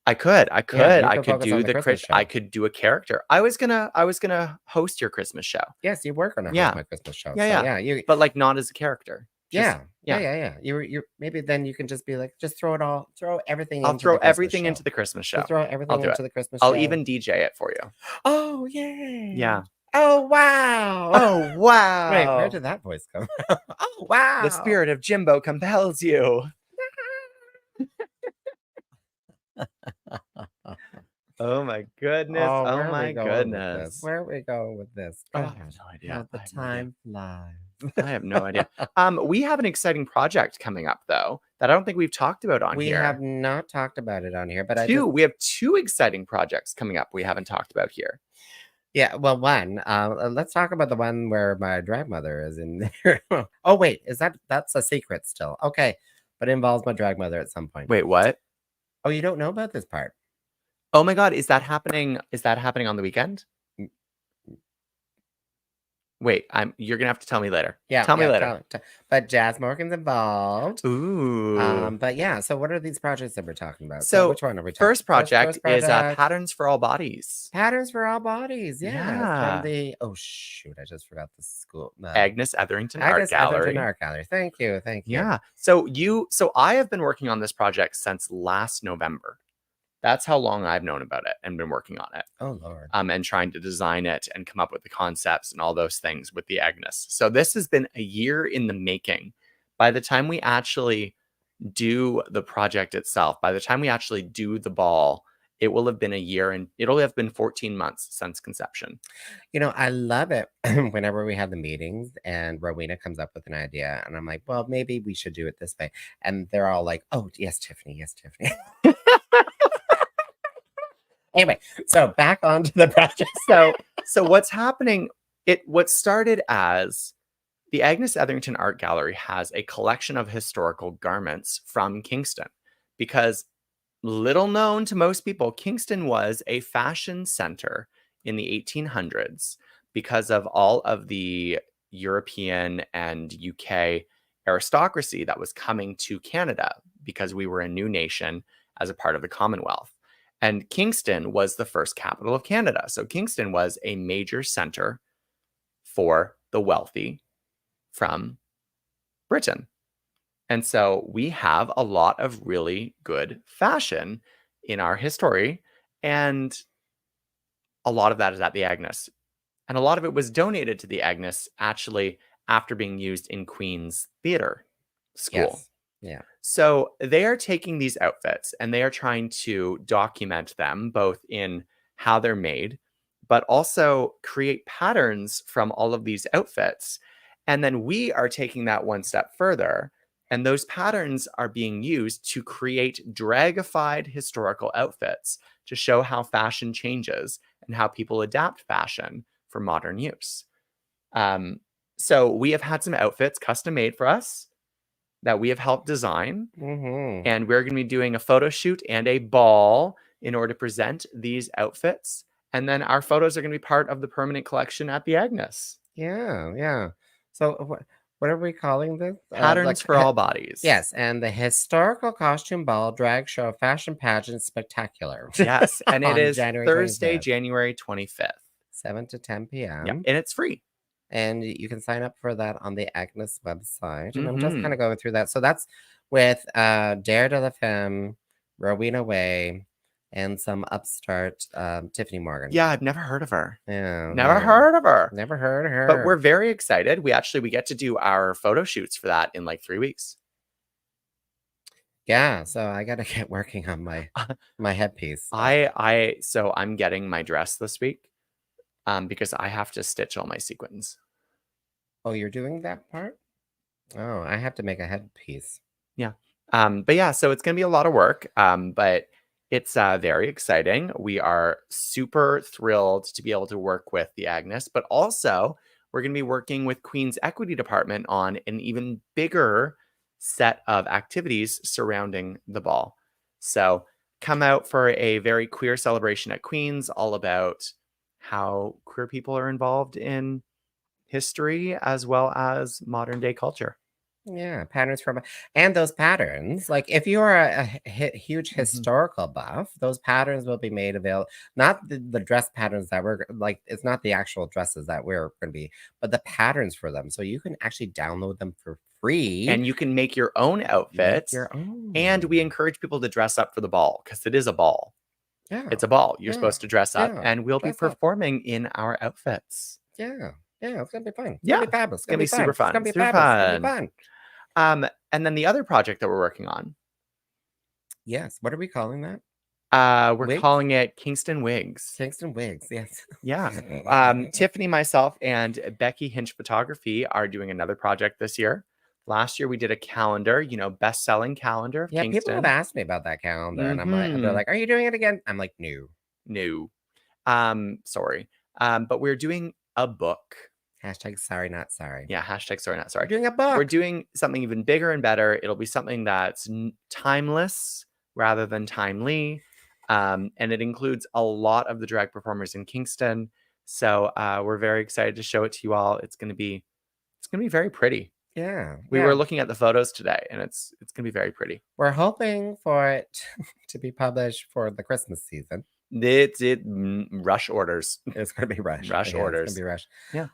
I could. You I could could focus on do the the Christmas I show. could do a character. I was gonna host your Christmas show. Yes, you were gonna host Yeah. my Christmas show. Yeah, So yeah. yeah, you But like not as a character. Just yeah. You maybe then you can just be like, just throw everything I'll into throw the Christmas everything show. into the Christmas show. Just throw I'll everything do into it. the Christmas I'll show. even DJ it for you. Oh yay. Yeah. Oh wow. Oh wow. Wait, where did that voice come from? Oh wow. The spirit of Jimbo compels you. Oh my goodness. Oh, Oh where are my we going with this? goodness. Where are we going with this? Oh, I God, have no idea. how the I have no idea. time flies. I have no idea. We have an exciting project coming up though that I don't think we've talked about on We here. have not talked about it on here, but We have two exciting projects coming up we haven't talked about here. yeah, well, one. Let's talk about the one where my drag mother is in there. Oh wait, that's a secret still? Okay, but it involves my drag mother at some point. Wait, what? Oh, you don't know about this part? Oh my god, is that happening on the weekend? Wait, you're gonna have to tell me later. Yeah, Tell me later. But Jazz Morgan's involved. Ooh. But yeah, so what are these projects that we're talking about? So, which one are we talking? First project is project. Patterns for All Bodies. Patterns for All Bodies. Yeah. Yeah. From the shoot, I just forgot the school. Agnes Etherington Art Agnes Gallery. Etherington Art Gallery. Thank you. Yeah. So I have been working on this project since last November. That's how long I've known about it and been working on it. Oh Lord. And trying to design it and come up with the concepts and all those things with the Agnes. So this has been a year in the making. By the time we actually do the project itself, by the time we actually do the ball, it will have been a year and it'll have been 14 months since conception. I love it whenever we have the meetings and Rowena comes up with an idea and I'm like, well, maybe we should do it this way. And they're all like, oh, yes, Tiffany. Yes, Tiffany. Anyway, so back onto the project. So what's happening, what started as the Agnes Etherington Art Gallery has a collection of historical garments from Kingston because little known to most people, Kingston was a fashion center in the 1800s because of all of the European and UK aristocracy that was coming to Canada because we were a new nation as a part of the Commonwealth. And Kingston was the first capital of Canada. So Kingston was a major center for the wealthy from Britain. And so we have a lot of really good fashion in our history. And a lot of that is at the Agnes. And a lot of it was donated to the Agnes actually after being used in Queen's Theatre School. Yes. Yeah. So they are taking these outfits and they are trying to document them both in how they're made, but also create patterns from all of these outfits. And then we are taking that one step further. And those patterns are being used to create dragified historical outfits to show how fashion changes and how people adapt fashion for modern use. So we have had some outfits custom made for us that we have helped design. Mm-hmm. And we're going to be doing a photo shoot and a ball in order to present these outfits. And then our photos are going to be part of the permanent collection at the Agnes. Yeah, yeah. So what are we calling this? Patterns for All Bodies. Yes, and the Historical Costume Ball Drag Show Fashion Pageant Spectacular. Yes, and it On is January Thursday, 25th. January 25th. 7 to 10 p.m. Yeah, and it's free. And you can sign up for that on the Agnes website. And I'm just Mhm. kind of going through that. So that's with Dare de la Femme, Rowena Way, and some upstart Tiffany Morgan. Yeah, I've never heard of her. Yeah. Never yeah. heard of her. Never heard of her. But we're very excited. We get to do our photo shoots for that in like 3 weeks. Yeah, so I gotta get working on my headpiece. So I'm getting my dress this week because I have to stitch all my sequins. Oh, you're doing that part? Oh, I have to make a headpiece. Yeah. But yeah, so it's going to be a lot of work, but it's very exciting. We are super thrilled to be able to work with the Agnes, but also we're going to be working with Queen's Equity Department on an even bigger set of activities surrounding the ball. So come out for a very queer celebration at Queen's, all about how queer people are involved in history as well as modern day culture. Yeah, patterns from and those patterns, like if you are huge historical buff, those patterns will be made available. Not the dress patterns that we're like, it's not the actual dresses that we're going to be, but the patterns for them. So you can actually download them for free. And you can make your own Make outfits. your own. And we encourage people to dress up for the ball because it is a ball. Yeah, It's a ball. You're Yeah. supposed to dress up, Yeah. and we'll be Dress up. performing in our outfits. yeah, it's gonna be fun. It's Yeah, gonna be fabulous. It's gonna be super It's fun. gonna be Super fabulous. It's gonna be fun. fun. And then the other project that we're working on, Yes. What are we calling that? we're Wigs? calling it Kingston Wigs. Kingston Wigs. Yes. Yeah. Tiffany, myself, and Becky Hinch Photography are doing another project this year. Last year we did a calendar, best-selling calendar of Yeah, people Kingston. have asked me about that calendar, and I'm like, they're Mhm. like, "Are you doing it again?" I'm like, "No." No. Sorry. But we're doing a book. Hashtag sorry, not sorry. Yeah, hashtag sorry, not We're sorry. doing a book. We're doing something even bigger and better. It'll be something that's timeless rather than timely. And it includes a lot of the drag performers in Kingston. So we're very excited to show it to you all. It's gonna be very pretty. Yeah. We yeah. were looking at the photos today, and it's gonna be very pretty. We're hoping for it to be published for the Christmas season. Rush orders. It's gonna be rushed. Rush Yeah, orders. It's gonna be rushed. Yeah.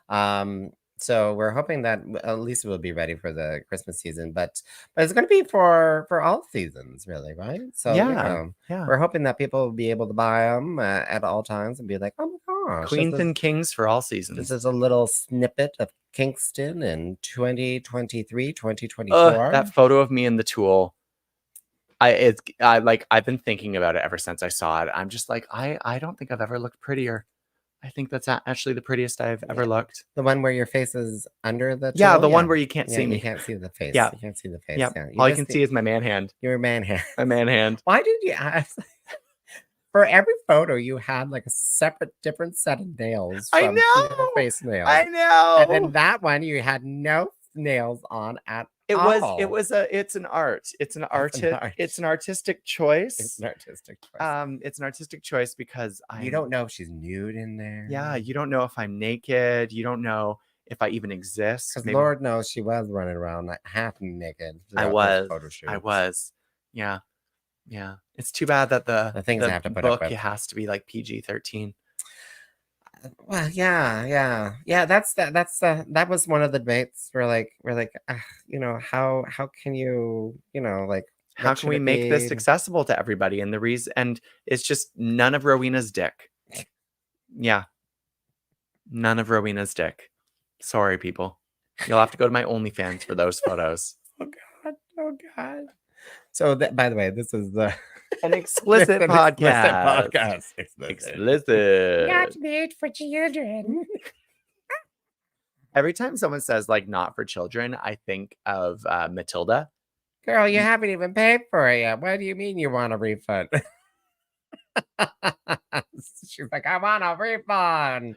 So we're hoping that at least we'll be ready for the Christmas season, but it's gonna be for all seasons, really, right? So Yeah. we're hoping that people will be able to buy them at all times and be like, "Oh my gosh, Queens and kings for all this seasons. is a little snippet of Kingston in 2023, 2024." That photo of me in the Tool. I've been thinking about it ever since I saw it. I'm just like, I don't think I've ever looked prettier. I think that's actually the prettiest I've ever looked. The one where your face is under the Yeah, tool? the one where you can't Yeah, see you me. can't see the face. Yeah. You can't see the face. Yeah. Yeah. All you can see is my man hand. your man hand. My man hand. Why did you ask? For every photo, you had like a separate, different set of nails. I from your know! face nails. I know. And then that one, you had no nails on at It all. it's an art. It's an art. artistic choice. It's an artistic choice. It's an artistic choice because You don't know if she's nude in there. Yeah, you don't know if I'm naked. You don't know if I even exist. Because Maybe- Lord knows she was running around like half naked. I throughout those was. photo shoots. I was. Yeah. Yeah. It's too bad that the things I have to put up book with. it has to be like PG-13. Well, yeah. That was one of the debates. We're like, how can you, like, How what can should we it make this be? accessible to everybody? And the reason, and it's just none of Rowena's dick. Yeah. None of Rowena's dick. Sorry, people. You'll have to go to my OnlyFans for those photos. Oh God. So by the way, this is the An explicit an podcast. Explicit. Explicit. Not made for children. Every time someone says like not for children, I think of Matilda. Girl, you haven't even paid for it yet. What do you mean you want a refund? She's like, I want a refund.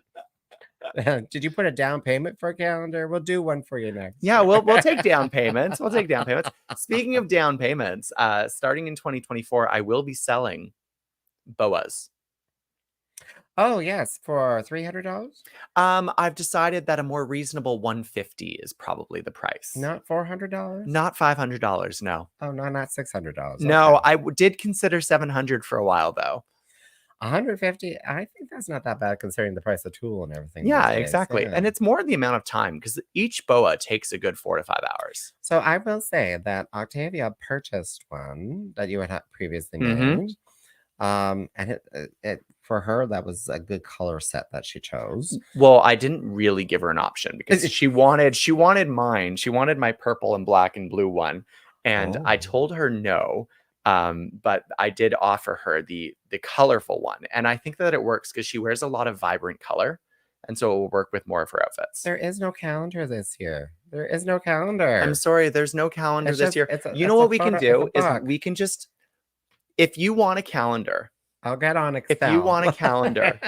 Did you put a down payment for a calendar? We'll do one for you next. Yeah, we'll take down payments. We'll take down payments. Speaking of down payments, starting in 2024, I will be selling boas. Oh yes, for $300. I've decided that a more reasonable $150 is probably the price. Not $400. Not $500. No. Oh no, not $600. No, Okay. I did consider $700 for a while though. 150. I think that's not that bad considering the price of tool and everything. Yeah, these days. exactly. Yeah. And it's more the amount of time because each boa takes a good 4 to 5 hours. So I will say that Octavia purchased one that you had previously Mhm. made. And it for her that was a good color set that she chose. Well, I didn't really give her an option because she wanted mine. She wanted my purple and black and blue one. And I Oh. told her no. But I did offer her the colorful one. And I think that it works because she wears a lot of vibrant color. And so it will work with more of her outfits. There is no calendar this year. There is no calendar. I'm sorry, there's no calendar It's this just- year. it's a- You know it's a what we can photo- do it's a is book. we can just, if you want a calendar, I'll get on you Excel. want a calendar,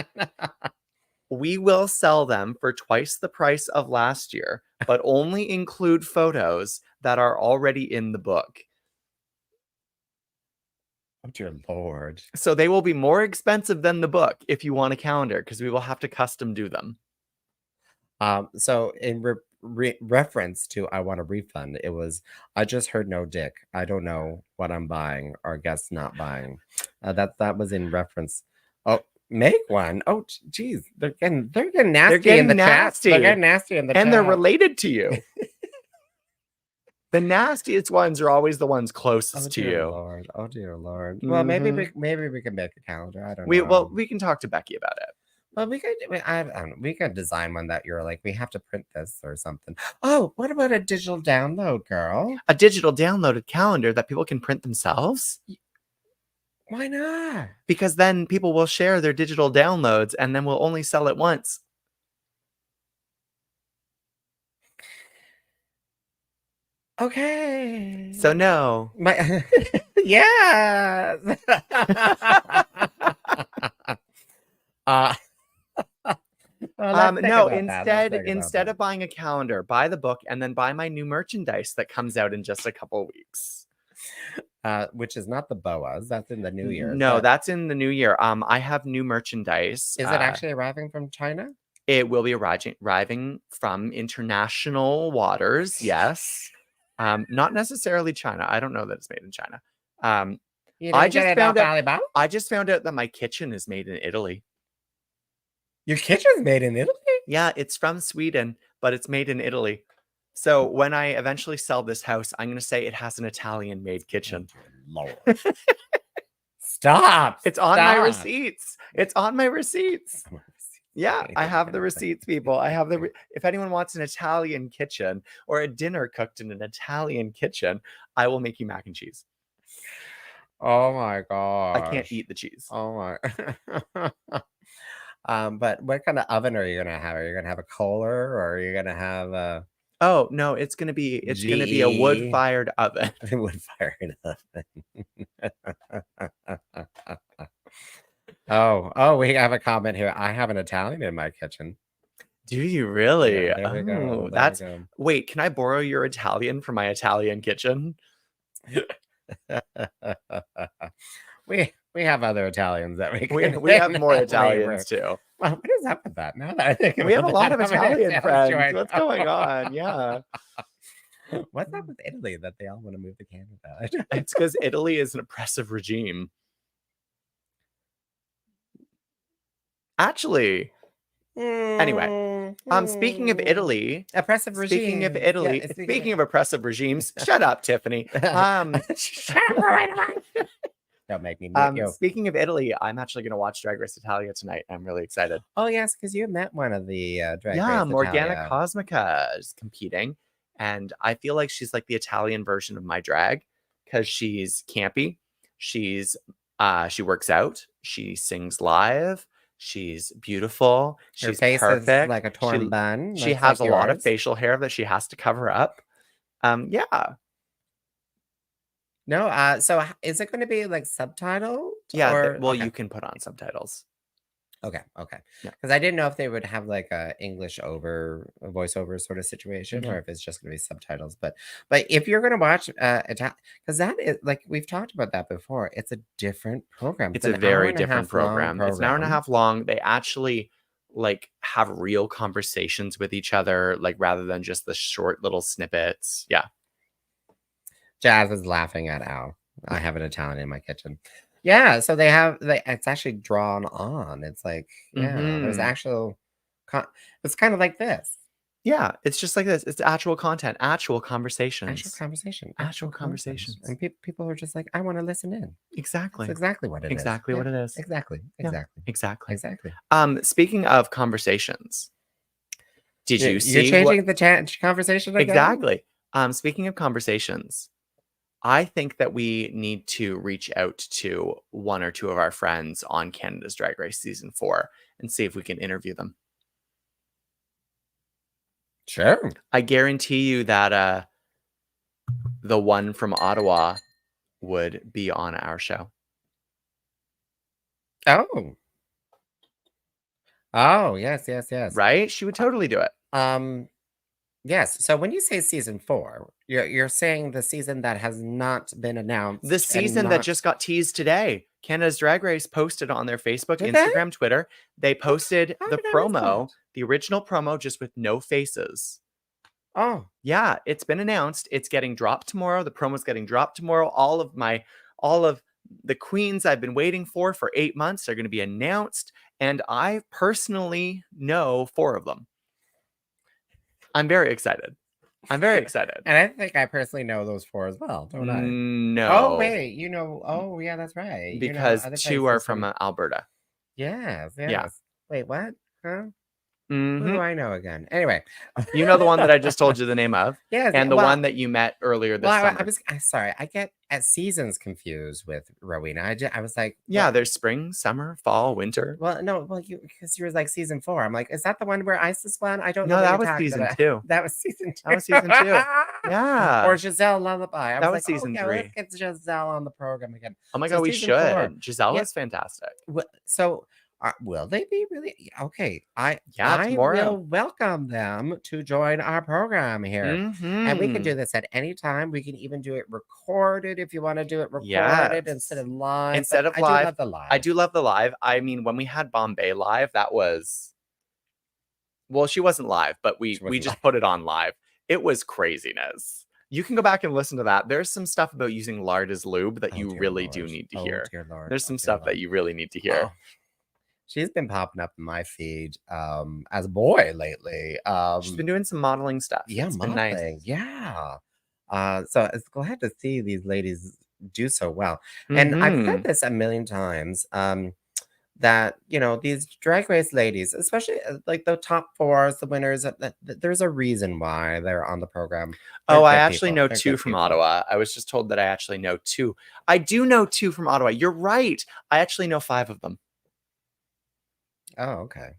We will sell them for twice the price of last year, but only include photos that are already in the book. Oh dear Lord. So they will be more expensive than the book if you want a calendar, because we will have to custom do them. So in reference to I want a refund, it was I just heard no dick. I don't know what I'm buying or guess not buying. That was in reference. Oh, make one. Oh, geez, they're getting nasty in the chat. They're nasty. getting nasty in the chat. And they're related to you. The nastiest ones are always the ones closest Oh to dear you. Lord. Oh dear Lord. Well, maybe Mhm. we can make a calendar. I don't know. Well, we can talk to Becky about it. Well, I don't know, we could design one that you're like, we have to print this or something. Oh, what about a digital download, girl? A digital downloaded calendar that people can print themselves? Why not? Because then people will share their digital downloads and then we'll only sell it once. Okay. So no. My yes. Well, let's think No, about that. Let's think about instead that. of buying a calendar, buy the book and then buy my new merchandise that comes out in just a couple weeks. Which is not the boas. That's in the new year. No, that's in the new year. I have new merchandise. Is it actually arriving from China? It will be arriving from international waters. Yes. Not necessarily China. I don't know that it's made in China. You I didn't just get it found off out- Alibaba? I just found out that my kitchen is made in Italy. Your kitchen's made in Italy? Yeah, it's from Sweden, but it's made in Italy. So when I eventually sell this house, I'm going to say it has an Italian-made kitchen. Lord. Stop. It's on my Stop. receipts. It's on my receipts. Yeah, I have the receipts, people. I have the. If anyone wants an Italian kitchen or a dinner cooked in an Italian kitchen, I will make you mac and cheese. Oh my god. I can't eat the cheese. Oh my. But what kind of oven are you gonna have? Are you gonna have a Kohler or are you gonna have a Oh no, it's gonna be a GE? wood-fired oven. wood-fired oven? Oh, we have a comment here. I have an Italian in my kitchen. Do you really? Yeah, there we go. Oh, there that's we go. wait. Can I borrow your Italian for my Italian kitchen? we have other Italians that we can We have more labor. Italians too. Well, what is up with that? Now that I think We have a about lot that, of I'm an Italian friends. joint. What's going on? Yeah, What's up with Italy that they all want to move to Canada? it's because Italy is an oppressive regime. Actually, anyway, speaking of Italy, oppressive regime. speaking of Italy, Yeah, speaking of oppressive regimes, shut up, Tiffany. Shut up right away. Don't make me mute you. Speaking of Italy, I'm actually going to watch Drag Race Italia tonight. I'm really excited. Oh yes, because you met one of the Drag Yeah, Race Morgana Italia. Cosmica is competing, and I feel like she's like the Italian version of my drag because she's campy. She's she works out. She sings live. She's beautiful. Her She's face perfect. is like a torn bun. She looks has like a lot of yours. facial hair that she has to cover up. Yeah. No, so is it going to be like subtitled? Yeah. or, Well, okay. you can put on subtitles. Okay. Yeah. Because I didn't know if they would have like a English over a voiceover sort of situation, Mm-hmm. or if it's just going to be subtitles. But if you're going to watch because that is like we've talked about that before, it's a different program. It's a an hour very and a different half long program. It's an hour and a half long. They actually like have real conversations with each other, like rather than just the short little snippets. Yeah. Jazz is laughing at Al. I have an Italian in my kitchen. Yeah, so it's actually drawn on. It's like, yeah, there's Mhm. actual it's kind of like this. Yeah. It's just like this. It's actual content, actual conversations. Actual conversation. Actual conversations. conversations. And people are just like, I want to listen in. Exactly. That's exactly what it is. Exactly what it is. Exactly. Yeah. Exactly. Exactly. Exactly. Speaking of conversations, did you see You're changing the conversation again? Exactly. Speaking of conversations, I think that we need to reach out to one or two of our friends on Canada's Drag Race Season 4 and see if we can interview them. Sure. I guarantee you that the one from Ottawa would be on our show. Oh. Oh, yes, yes, yes. right? She would totally do it. Yes. So when you say season 4, you're saying the season that has not been announced The and season that not just got teased today, Canada's Drag Race posted on their Facebook, Did they? Instagram, Twitter. They posted How the did I miss promo, that? the original promo, just with no faces. Oh, Yeah, it's been announced. It's getting dropped tomorrow. The promo's getting dropped tomorrow. All of the queens I've been waiting for 8 months are going to be announced, and I personally know 4 of them. I'm very excited. I'm very excited. and I think I personally know those 4 as well, don't I? Oh, No, wait, oh, yeah, that's right. You know because other 2 are places from Alberta. Yes, Yeah. yes. Wait, what? Huh? Who Mhm. do I know again? Anyway. You know the one that I just told you the name of, Yes, and the well, one that you met earlier this well, summer. I'm sorry. I get seasons confused with Rowena. I was like, Yeah, what? there's spring, summer, fall, winter. Well, no, well, because you were like season 4. I'm like, is that the one where Isis won? I don't know No, what that you're was talking season about. 2. That was season 2. That was season 2. Yeah. Or Giselle Lullaby. I That was was like, season yeah, 3. let's get Giselle on the program again. Oh my So god, we season 4. should. Giselle Yeah. is fantastic. So will they be really okay? Yeah, I tomorrow. will welcome them to join our program here. And we can do Mhm. this at any time. We can even do it recorded if you want to do it recorded Yes. instead of live. Instead but of I live, do love the live. I do love the live. I mean, when we had Bombay live, that was well, she wasn't live, but we She wasn't just live. put it on live. It was craziness. You can go back and listen to that. There's some stuff about using lard as lube that Oh, you dear really do Lord. need to Oh, hear. dear Lord. There's Oh, some dear stuff that Lord. you really need to hear. Oh. She's been popping up in my feed as a boy lately. She's been doing some modeling stuff. Yeah, It's been nice. modeling. Yeah. So it's glad to see these ladies do so well. And I've said Mhm. this a million times. That these drag race ladies, especially like the top 4s, the winners, there's a reason why they're on the program. Oh, They're I good actually people. know They're 2 good from people. Ottawa. I was just told that I actually know 2. I do know 2 from Ottawa. You're right. I actually know 5 of them. Oh, okay.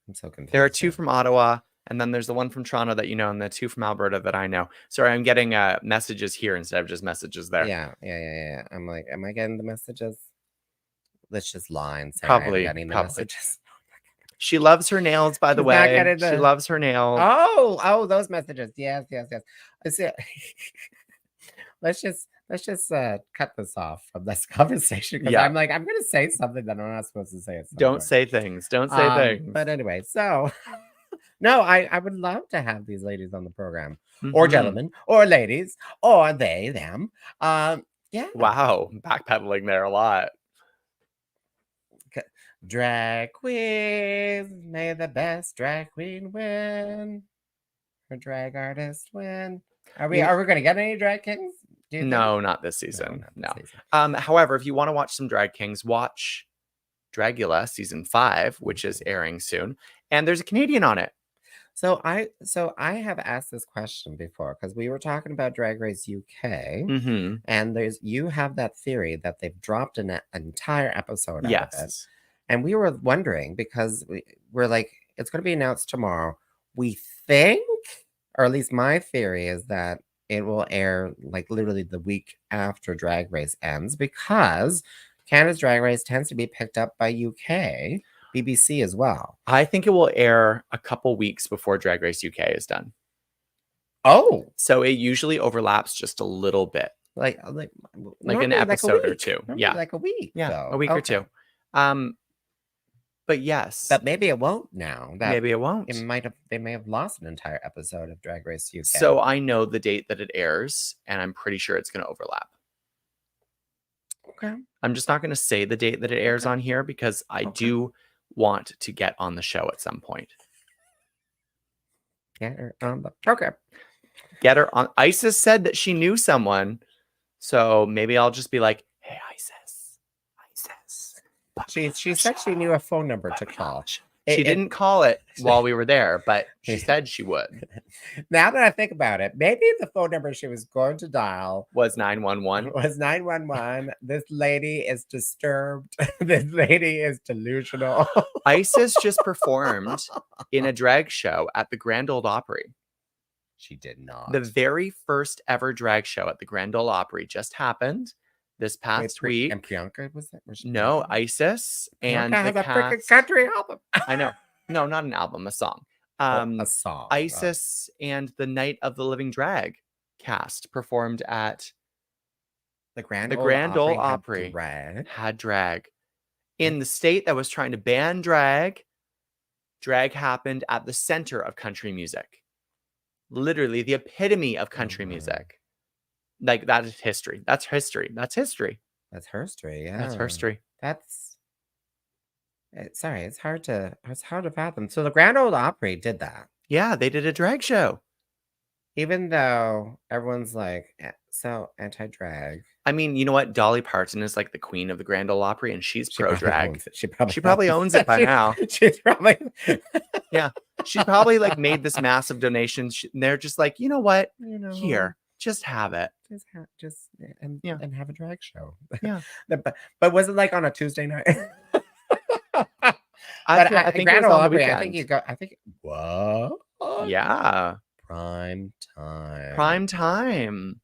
I'm so confused. There are 2 from Ottawa, and then there's the one from Toronto that you know, and the 2 from Alberta that I know. Sorry, I'm getting messages here instead of just messages there. Yeah. I'm like, am I getting the messages? Let's just lie and say Probably, I'm getting the probably. messages. She loves her nails, by the She's not way. getting She the- loves her nails. Oh, those messages. Yes. I see. Let's just cut this off from this conversation because Yeah. I'm like, I'm gonna say something that I'm not supposed to say. At some Don't point. say things. Don't say things. But anyway, so no, I would love to have these ladies on the program, or Mhm. gentlemen, or ladies, or they, them. Yeah. Wow, backpedaling there a lot. Drag queens, may the best drag queen win. Or drag artist win. Are we gonna get any drag kings? Do you think? No, not this No, season. not No. this season. However, if you want to watch some drag kings, watch Dragula season 5, which is airing soon, and there's a Canadian on it. So I have asked this question before because we were talking about Drag Race UK, Mhm. and you have that theory that they've dropped an entire episode out of it. Yes. And we were wondering because we're like, it's going to be announced tomorrow. We think, or at least my theory is that it will air like literally the week after Drag Race ends because Canada's Drag Race tends to be picked up by UK, BBC as well. I think it will air a couple weeks before Drag Race UK is done. Oh, So it usually overlaps just a little bit, like like normally an a episode or week. 2. Normally Yeah. like a week. Yeah, though. a week or Okay. 2. But yes, But maybe it won't now. That maybe it won't. they may have lost an entire episode of Drag Race UK. So I know the date that it airs, and I'm pretty sure it's going to overlap. okay. I'm just not going to say the date that it airs Okay. on here because I Okay. do want to get on the show at some point. Get her on the program. Get her on. Isis said that she knew someone, so maybe I'll just be like, "Hey, Isis, put me on She the said she show. knew a phone number Put to me on call. the show." She It- didn't call it while we were there, but she Yeah. said she would. Now that I think about it, maybe the phone number she was going to dial Was 911? was 911. This lady is disturbed. This lady is delusional. Isis just performed in a drag show at the Grand Ole Opry. She did not. The very first ever drag show at the Grand Ole Opry just happened this past Wait, week. and Priyanka was that? Was she No, Priyanka? Isis and Priyanka the has a freaking cast. country album. I know. No, not an album, a song. A song. Isis and the Night of the Living Drag cast performed at The Grand the Ole Grand Ole had Opry. drag. Had drag. In the state that was trying to ban drag, drag happened at the center of country music. Literally the epitome of country wow. music. Like, that is history. That's history. That's history. That's history. Yeah, That's history. That's sorry. It's hard to fathom. So the Grand Ole Opry did that, Yeah, they did a drag show. even though everyone's like so anti-drag. I mean, you know what? Dolly Parton is like the queen of the Grand Ole Opry, and she's pro drag. She probably owns it by now. She's probably She probably like made this massive donation. They're just like, you know what? you know Here, just have it. just and Yeah. and have a drag show. Yeah. but was it like on a Tuesday night? I think it Grand was Ole on the Opry, weekend. I think you go. I think what? Yeah, Prime time. prime time.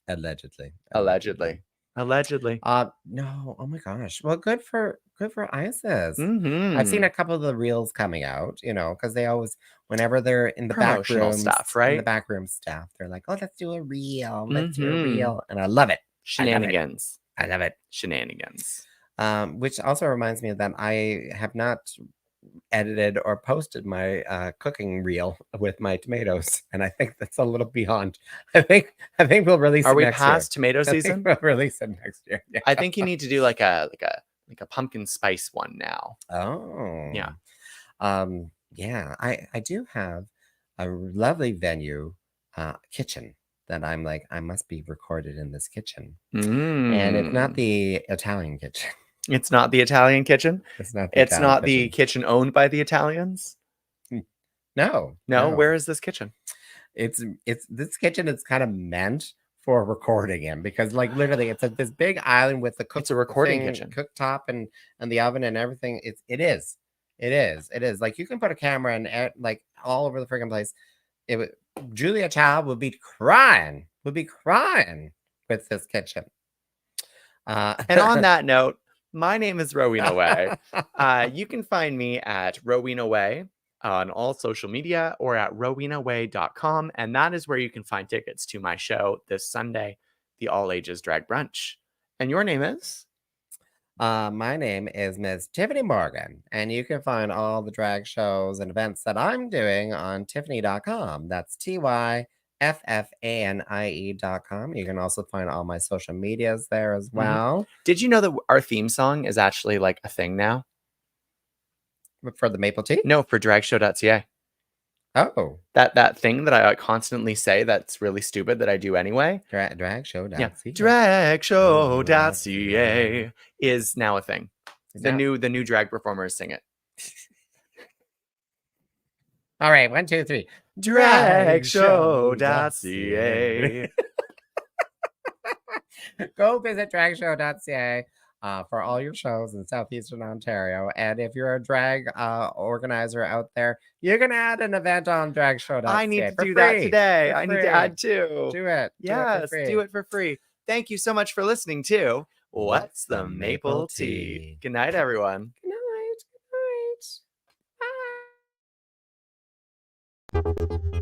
Allegedly. Allegedly. No. Oh my gosh. Well, good for Isis. Mm-hmm. I've seen a couple of the reels coming out, because they always, whenever they're in the back Promotional rooms, stuff, in right? the back room stuff, they're like, "Oh, let's do a reel. Let's do a Mhm. reel," and I love it. Shenanigans. I love it. Shenanigans. Which also reminds me that I have not edited or posted my cooking reel with my tomatoes, and I think that's a little beyond. I think we'll release. Are it we next past year. tomato I think season? we'll release it next year. Yeah. I think you need to do like a pumpkin spice one now. Oh. Yeah. Yeah, I do have a lovely venue kitchen that I'm like, I must be recorded in this kitchen. And it's not the Italian kitchen. It's not the Italian kitchen. It's not the It's Italian not the kitchen. kitchen owned by the Italians. No. No, where is this kitchen? It's this kitchen is kind of meant for recording in, because like literally it's this big island with the It's a recording thing, kitchen. cooktop and the oven and everything. It is like you can put a camera in like all over the freaking place. Julia Child would be crying with this kitchen. And on that note, my name is Rowena Way. You can find me at Rowena Way on all social media or at rowenaway.com. And that is where you can find tickets to my show this Sunday, the All Ages Drag Brunch. And your name is? My name is Ms. Tiffany Morgan, and you can find all the drag shows and events that I'm doing on Tiffany.com. That's TYFFANIE.com. You can also find all my social medias there as well. Did you know that our theme song is actually like a thing now? For the Maple Tea? No, for dragshow.ca. Oh. That thing that I constantly say that's really stupid that I do anyway. Drag show. Yeah. Dragshow.ca is now a thing. The new drag performers sing it. All right, 1, 2, 3. Dragshow.ca. Go visit dragshow.ca for all your shows in Southeastern Ontario. And if you're a drag organizer out there, you can add an event on dragshow.ca. I need to for do free. that today. For I need free. to add two. Do it. Yes, do it for free. Thank you so much for listening to What's the Maple Tea? Good night, everyone. Good night. Good night. Bye.